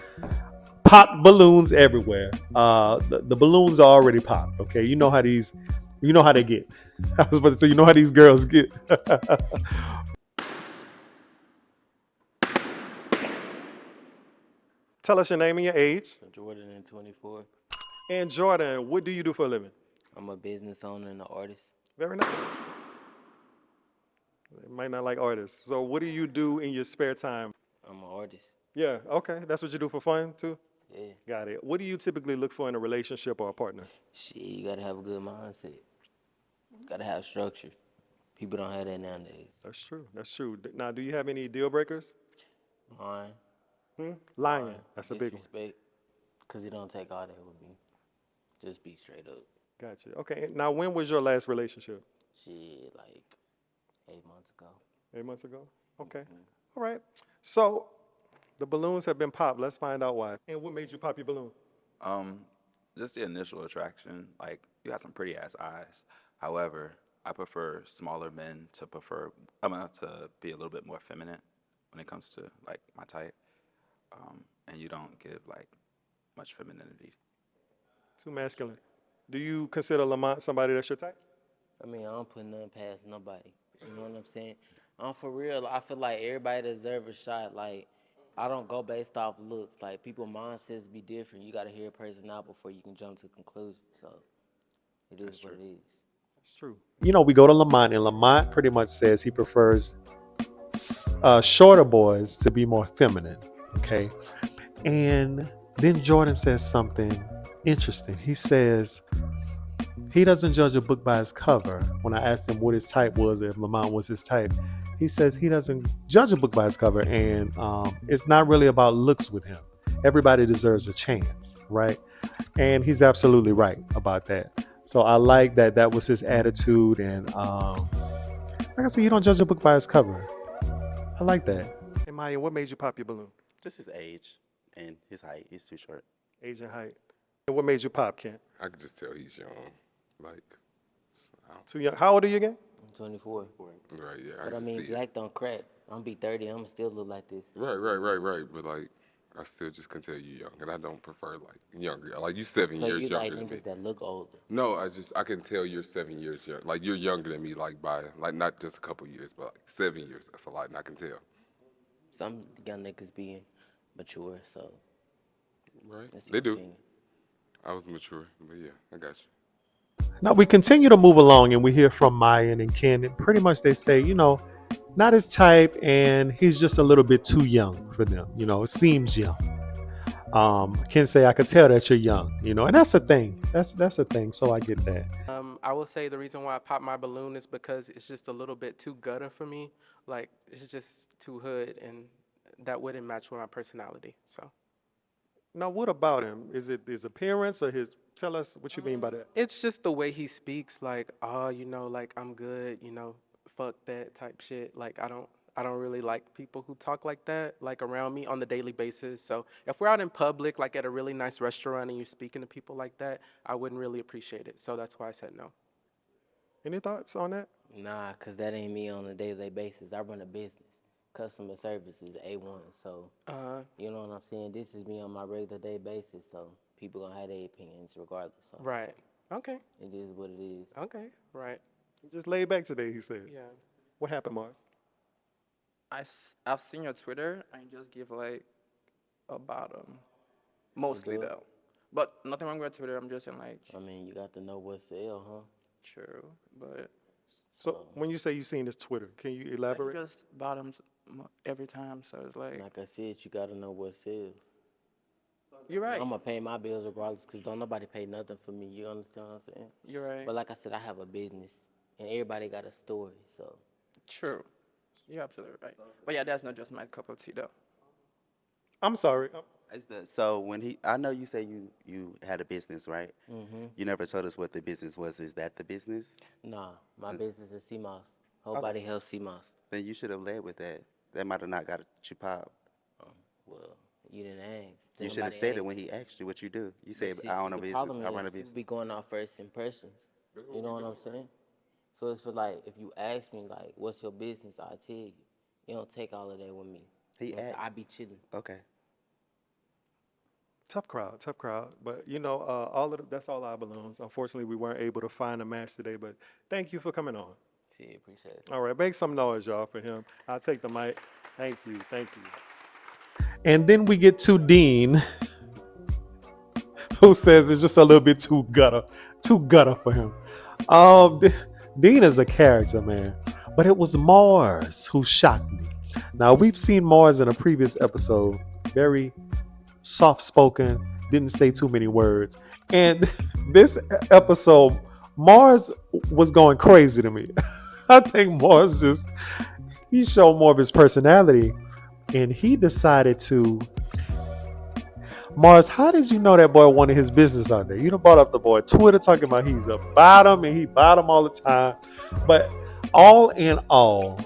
pop balloons everywhere. The balloons are already popped. Okay, you know how they get. I was about to say, you know how these girls get. Tell us your name and your age. Jordan and 24. And Jordan, what do you do for a living? I'm a business owner and an artist. Very nice. They might not like artists. So what do you do in your spare time? I'm an artist. Yeah, okay. That's what you do for fun too? Yeah. Got it. What do you typically look for in a relationship or a partner? Shit, you gotta have a good mindset. Gotta have structure. People don't have that nowadays. That's true. That's true. Now, do you have any deal breakers? Lying. Lying. That's a big one. Disrespect. Cause it don't take all that with me. Just be straight up. Gotcha. Okay. Now, when was your last relationship? Shit, like 8 months ago. 8 months ago? Okay. All right. So, the balloons have been popped. Let's find out why. And what made you pop your balloon? Just the initial attraction. Like, you got some pretty ass eyes. However, I prefer smaller men to be a little bit more feminine when it comes to like my type. And you don't give like much femininity. Too masculine. Do you consider Lamont somebody that's your type? I mean, I don't put nothing past nobody. You know what I'm saying? For real, I feel like everybody deserves a shot. Like, I don't go based off looks. Like, people's mindsets be different. You got to hear a person out before you can jump to a conclusion. So, it is what it is. It's true. You know, we go to Lamont, and Lamont pretty much says he prefers shorter boys to be more feminine, okay? And then Jordan says something interesting. He says he doesn't judge a book by its cover. When I asked him what his type was, if Lamont was his type, he says he doesn't judge a book by its cover, and it's not really about looks with him. Everybody deserves a chance, right? And he's absolutely right about that. So I like that that was his attitude, and like I said, you don't judge a book by its cover. I like that. And Maya, what made you pop your balloon? Just his age and his height. He's too short. Age and height. And what made you pop, Kent? I could just tell he's young. Like, Too young. How old are you again? I'm 24. Right, yeah. But I just mean, see it. black don't crack. I'm gonna be 30. I'm gonna still look like this. Right. But like, I still just can tell you young, and I don't prefer like younger. Like you 7 So years you younger like than me. niggas that look older. No, I can tell you're 7 years young. Like you're younger than me, like by like not just a couple years, but like 7 years. That's a lot, and I can tell. Some young niggas be mature, so. Right. that's They your do. opinion. I was mature, but yeah, I got you. Now we continue to move along, and we hear from Maya and Ken. And pretty much they say, you know, not his type, and he's just a little bit too young for them. You know, it seems young. can say, I could tell that you're young, you know, and that's a thing. That's a thing. So I get that. I will say the reason why I popped my balloon is because it's just a little bit too gutter for me. Like, it's just too hood, and that wouldn't match with my personality. So Now, what about him? Is it his appearance or his? Tell us what you mean by that. it's just the way he speaks. Like, oh, you know, like I'm good. You know, fuck that type shit. Like, I don't really like people who talk like that, like around me on the daily basis. So if we're out in public, like at a really nice restaurant, and you're speaking to people like that, I wouldn't really appreciate it. So that's why I said no. Any thoughts on that? Nah, cause that ain't me on a day-to-day basis. I run a business. Customer service is A1. So you know what I'm saying? This is me on my regular day basis. So people gonna have their opinions regardless. So Right. Okay. it is what it is. Okay. Right. Just laid back today, he said. Yeah. What happened, Mars? I've seen your Twitter and you just give like a bottom, mostly do? though. But nothing wrong with Twitter. I'm just saying like I mean, you got to know what sell, huh? true, but So when you say you seen his Twitter, can you like, elaborate? just bottoms every time. So it's like Like I said, you got to know what sells. you're right. I'm gonna pay my bills regardless, cause don't nobody pay nothing for me. You understand what I'm saying? You're right. But like I said, I have a business, and everybody got a story. So True. You're absolutely right. But yeah, that's not just my cup of tea though. I'm sorry. So when I know you say you had a business, right? Mhm. You never told us what the business was. Is that the business? nah, my business is CMOS. Whole body health CMOS. Then you should have led with that. That might have not got you popped. Well, you didn't ask. You should have said it when he asked you what you do. You said, I own a business. I run a People business. be going off first impressions. You know what I'm saying? So it's for like, if you ask me like, what's your business, I'll tell you. You don't take all of that with me. He You know what I'm saying? asked. I be chilling. Okay. Tough crowd. But you know, that's all our balloons. Unfortunately, we weren't able to find a match today. But thank you for coming on. See, appreciate it. All right, make some noise, y'all, for him. I'll take the mic. Thank you. And then we get to Dean, who says it's just a little bit too gutter for him. Dean is a character, man. But it was Mars who shocked me. Now, we've seen Mars in a previous episode, very soft-spoken, didn't say too many words. And this episode, Mars was going crazy to me. I think Mars he showed more of his personality, and he decided to. Mars, how did you know that boy wanted his business out there? You done brought up the boy Twitter talking about he's a bottom and he bottom all the time. But all in all,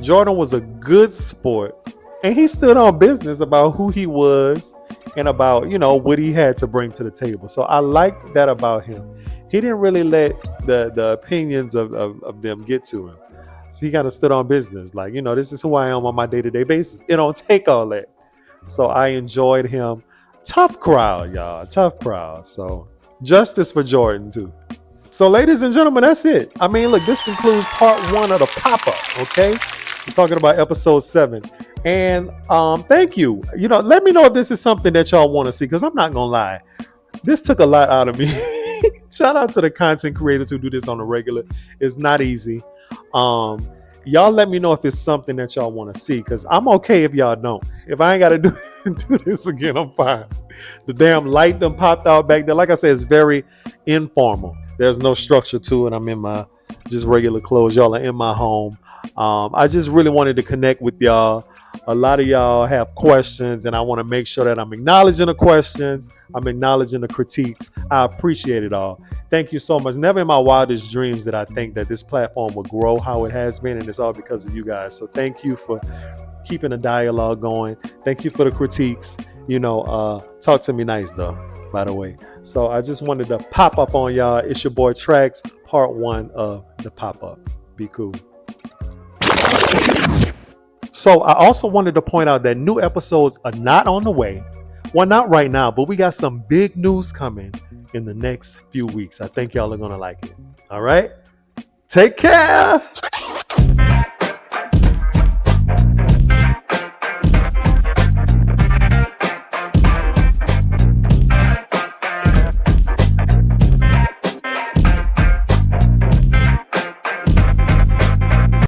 Jordan was a good sport, and he stood on business about who he was and about, you know, what he had to bring to the table. So I liked that about him. He didn't really let the opinions of them get to him. So he kind of stood on business. Like, you know, this is who I am on my day-to-day basis. It don't take all that. So I enjoyed him. Tough crowd, y'all. Tough crowd. So justice for Jordan, too. So, ladies and gentlemen, that's it. I mean, look, this concludes part 1 of the pop-up, okay? We're talking about episode 7. And thank you. You know, let me know if this is something that y'all want to see, because I'm not going to lie. This took a lot out of me. Shout out to the content creators who do this on a regular. It's not easy. Y'all let me know if it's something that y'all want to see, because I'm okay if y'all don't. If I ain't got to do this again, I'm fine. The damn light done popped out back there. Like I said, it's very informal. There's no structure to it. I'm in my just regular clothes. Y'all are in my home. I just really wanted to connect with y'all. A lot of y'all have questions, and I want to make sure that I'm acknowledging the questions. I'm acknowledging the critiques. I appreciate it all. Thank you so much. Never in my wildest dreams did I think that this platform would grow how it has been, and it's all because of you guys. So thank you for keeping the dialogue going. Thank you for the critiques. You know, talk to me nice, though, by the way. So I just wanted to pop up on y'all. It's your boy Trackz, part 1 of the pop-up. Be cool. So I also wanted to point out that new episodes are not on the way. Well, not right now, but we got some big news coming in the next few weeks. I think y'all are going to like it. All right? Take care.